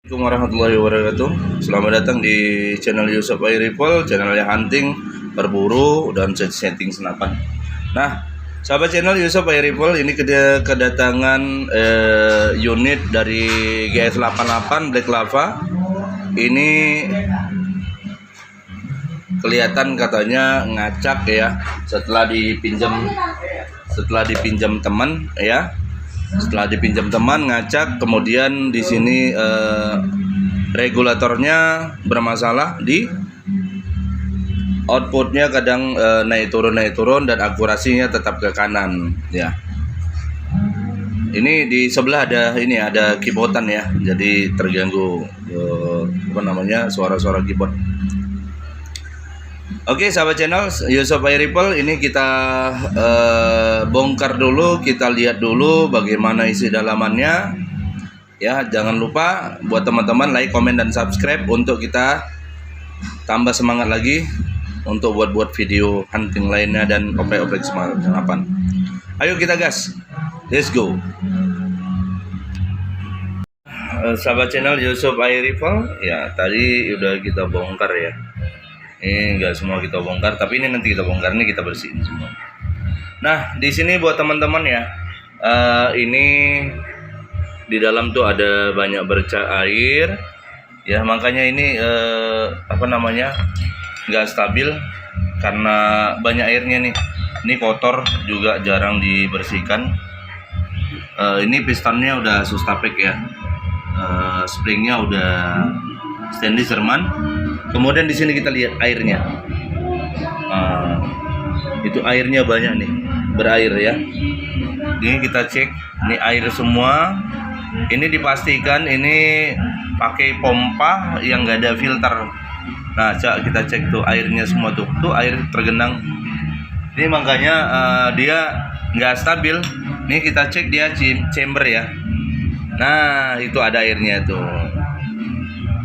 Assalamualaikum warahmatullahi wabarakatuh. Selamat datang di channel Yusuf Air Rifle, channelnya hunting, berburu, dan setting senapan. Nah, sahabat channel Yusuf Air Rifle, ini kedatangan unit dari GS88 Black Lava. Ini kelihatan katanya ngacak ya, setelah dipinjam teman ya. Setelah dipinjam teman ngacak, kemudian di sini regulatornya bermasalah, di outputnya kadang naik turun dan akurasinya tetap ke kanan ya. Ini di sebelah ada keyboardan ya, jadi terganggu suara-suara keyboard. Oke, sahabat channel Yusuf Air Rifle, ini kita bongkar dulu, kita lihat dulu bagaimana isi dalamannya. Ya, jangan lupa buat teman-teman like, komen, dan subscribe untuk kita tambah semangat lagi untuk buat video hunting lainnya dan oprek-oprek senapan. Ayo kita gas, let's go. Sahabat channel Yusuf Air Rifle, ya tadi udah kita bongkar ya. Ini enggak semua kita bongkar, tapi ini nanti kita bongkar, ini kita bersihin semua. Nah, di sini buat teman-teman ya, ini di dalam tuh ada banyak bercak air, ya makanya ini nggak stabil karena banyak airnya nih. Ini kotor juga, jarang dibersihkan. Ini pistonnya udah Sustapek ya, springnya udah stainless Jerman. Kemudian di sini kita lihat airnya. Itu airnya banyak nih, berair ya. Ini kita cek, ini air semua. Ini dipastikan ini pakai pompa yang nggak ada filter. Nah, kita cek tuh airnya semua tuh air tergenang. Ini makanya dia nggak stabil. Nih kita cek dia chamber ya. Nah, itu ada airnya tuh.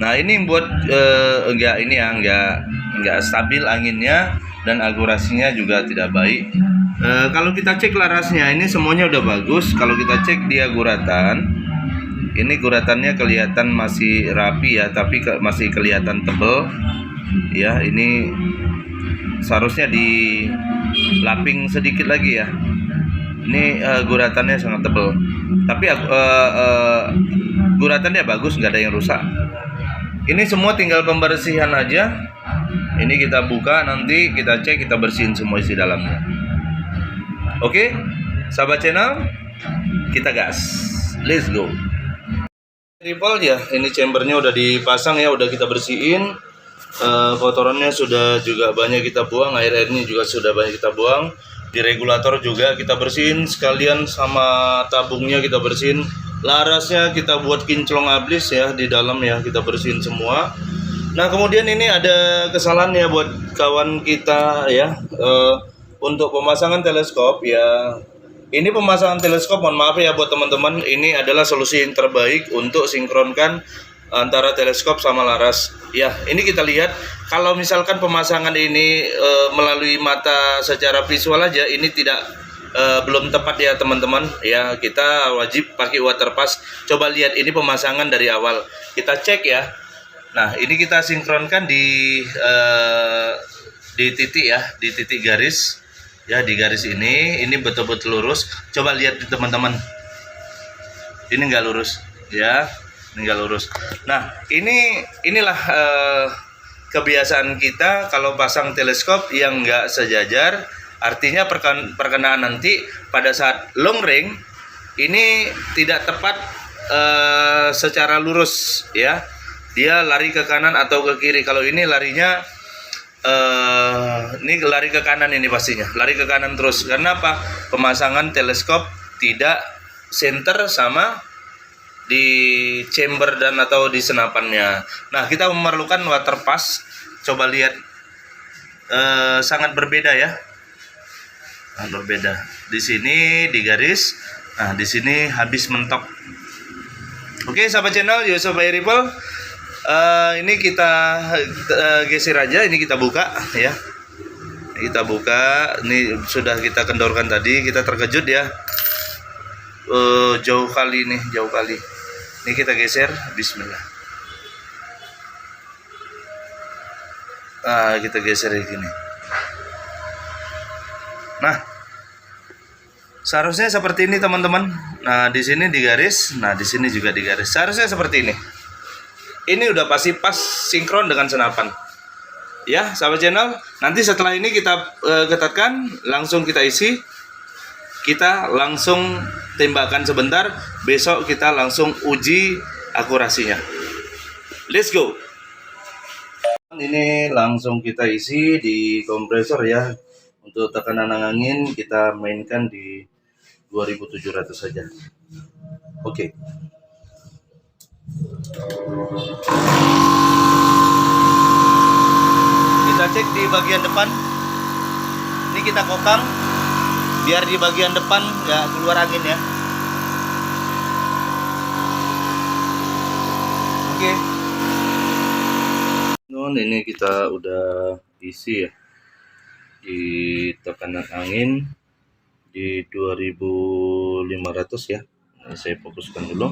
Nah, ini buat nggak stabil anginnya, dan akurasinya juga tidak baik. Kalau kita cek larasnya, ini semuanya udah bagus. Kalau kita cek dia guratan, ini guratannya kelihatan masih rapi ya, tapi masih kelihatan tebel ya. Ini seharusnya di laping sedikit lagi ya. Ini guratannya sangat tebel, tapi guratannya bagus, nggak ada yang rusak. Ini semua tinggal pembersihan aja. Ini kita buka, nanti kita cek, kita bersihin semua isi dalamnya. Oke, sahabat channel, kita gas, let's go. Rifle ya, ini chambernya udah dipasang ya, udah kita bersihin. Kotorannya sudah juga banyak kita buang, air-airnya juga sudah banyak kita buang. Di regulator juga kita bersihin, sekalian sama tabungnya kita bersihin. Larasnya kita buat kinclong ablis ya, di dalam ya kita bersihin semua. Nah, kemudian ini ada kesalahan ya buat kawan kita ya, untuk pemasangan teleskop ya. Ini pemasangan teleskop, mohon maaf ya buat teman-teman, ini adalah solusi yang terbaik untuk sinkronkan antara teleskop sama laras ya. Ini kita lihat, kalau misalkan pemasangan ini melalui mata secara visual aja, ini belum tepat ya teman-teman ya. Kita wajib pakai water pass. Coba lihat ini pemasangan dari awal, kita cek ya. Nah, ini kita sinkronkan di titik ya, di titik garis ya, di garis ini betul-betul lurus. Coba lihat teman-teman, ini nggak lurus ya, ini nggak lurus. Nah, inilah kebiasaan kita kalau pasang teleskop yang nggak sejajar. Artinya perkenaan nanti pada saat long range ini tidak tepat secara lurus ya. Dia lari ke kanan atau ke kiri. Kalau ini larinya ini lari ke kanan, ini pastinya lari ke kanan terus. Karena apa? Pemasangan teleskop tidak center sama di chamber dan atau di senapannya. Nah, kita memerlukan water pass. Coba lihat, sangat berbeda ya. Berbeda. Di sini di garis, nah di sini habis mentok. Oke, sahabat channel Yusuf Air Rifle, ini kita geser aja, ini kita buka ya. Kita buka, ini sudah kita kendorkan tadi, kita terkejut ya. Jauh kali. Ini kita geser, bismillah. Kita geser gini. Nah, seharusnya seperti ini teman-teman. Nah, di sini digaris, nah di sini juga digaris. Seharusnya seperti ini. Ini udah pasti pas sinkron dengan senapan. Ya, sahabat channel. Nanti setelah ini kita ketatkan, langsung kita isi. Kita langsung tembakan sebentar. Besok kita langsung uji akurasinya. Let's go. Ini langsung kita isi di kompresor ya. Untuk tekanan angin kita mainkan di 2700 saja. Oke. Kita cek di bagian depan. Ini kita kokang biar di bagian depan nggak keluar angin ya. Oke. Ini kita udah isi ya di tekanan angin di 2500 ya. Ini saya fokuskan dulu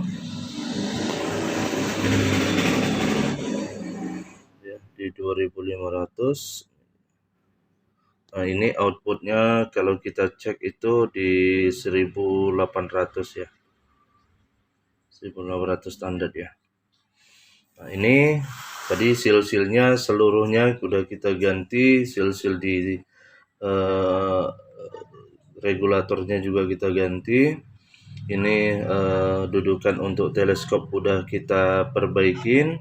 ya, di 2500. Nah, ini outputnya kalau kita cek itu di 1800 ya, 1800 standar ya. Nah, ini tadi seal-sealnya seluruhnya udah kita ganti, seal-seal di regulatornya juga kita ganti. Ini dudukan untuk teleskop udah kita perbaikin,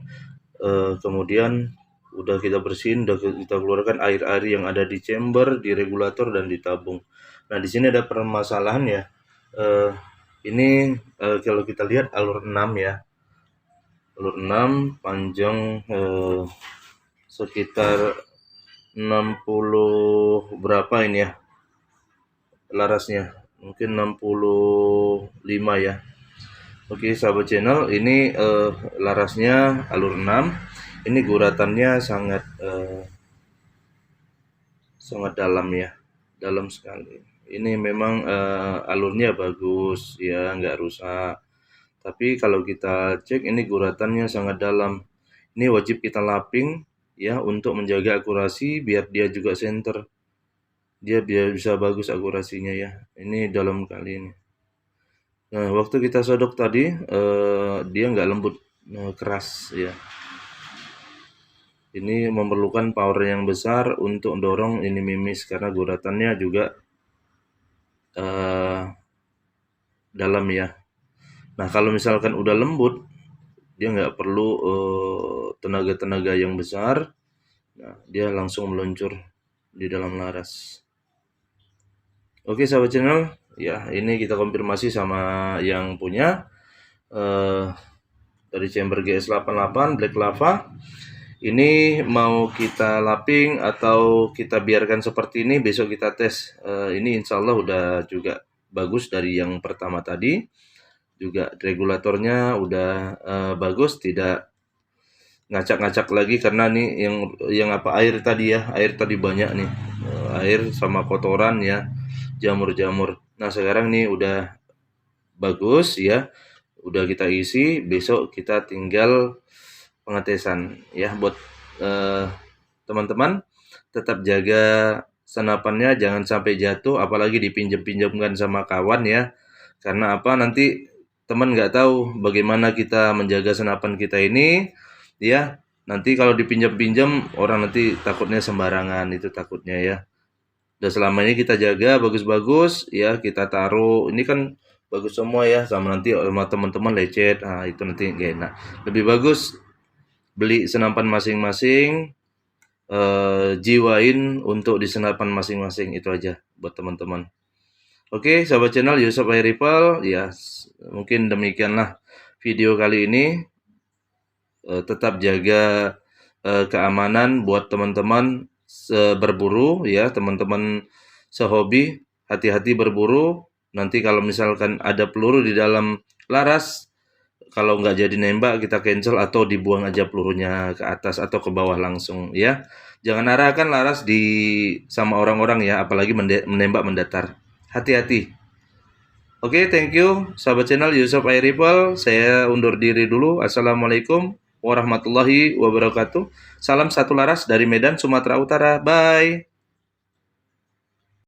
kemudian udah kita bersihin, udah kita keluarkan air-air yang ada di chamber, di regulator dan di tabung. Nah, di sini ada permasalahan ya. Ini kalau kita lihat alur 6 ya. Alur 6 panjang sekitar 60 berapa ini ya larasnya, mungkin 65 ya. Oke sahabat channel, ini larasnya alur 6. Ini guratannya sangat dalam ya, dalam sekali. Ini memang alurnya bagus ya, nggak rusak. Tapi kalau kita cek ini guratannya sangat dalam. Ini wajib kita laping ya untuk menjaga akurasi biar dia juga center. Dia biar bisa bagus akurasinya ya. Ini dalam kali ini. Nah, waktu kita sodok tadi dia nggak lembut, keras ya. Ini memerlukan power yang besar untuk dorong ini mimis karena guratannya juga dalam ya. Nah, kalau misalkan udah lembut, dia nggak perlu tenaga-tenaga yang besar. Nah, dia langsung meluncur di dalam laras. Oke sahabat channel, ya ini kita konfirmasi sama yang punya dari chamber GS88 Black Lava. Ini mau kita laping atau kita biarkan seperti ini, besok kita tes. Ini insya Allah udah juga bagus dari yang pertama tadi. Juga regulatornya udah bagus, tidak ngacak-ngacak lagi karena nih yang apa air tadi ya, air tadi banyak nih, air sama kotoran ya, jamur-jamur. Nah sekarang nih udah bagus ya, udah kita isi, besok kita tinggal pengetesan ya. Buat teman-teman tetap jaga senapannya, jangan sampai jatuh, apalagi dipinjam-pinjamkan sama kawan ya. Karena apa, nanti teman nggak tahu bagaimana kita menjaga senapan kita ini ya. Nanti kalau dipinjam-pinjam orang nanti takutnya sembarangan, itu takutnya ya. Dan selama ini kita jaga bagus-bagus ya, kita taruh ini kan bagus semua ya, sama nanti sama teman-teman lecet, nah itu nanti gak enak. Lebih bagus beli senapan masing-masing, jiwain untuk di senapan masing-masing, itu aja buat teman-teman. Oke sahabat channel Yusuf Air Rifle ya, mungkin demikianlah video kali ini. Tetap jaga keamanan buat teman-teman berburu ya, teman-teman sehobi, hati-hati berburu. Nanti kalau misalkan ada peluru di dalam laras, kalau nggak jadi nembak kita cancel atau dibuang aja pelurunya ke atas atau ke bawah langsung ya. Jangan arahkan laras sama orang-orang ya, apalagi menembak mendatar. Hati-hati. Oke, thank you sahabat channel Yusuf Air Rifle. Saya undur diri dulu. Assalamualaikum warahmatullahi wabarakatuh. Salam satu laras dari Medan, Sumatera Utara. Bye.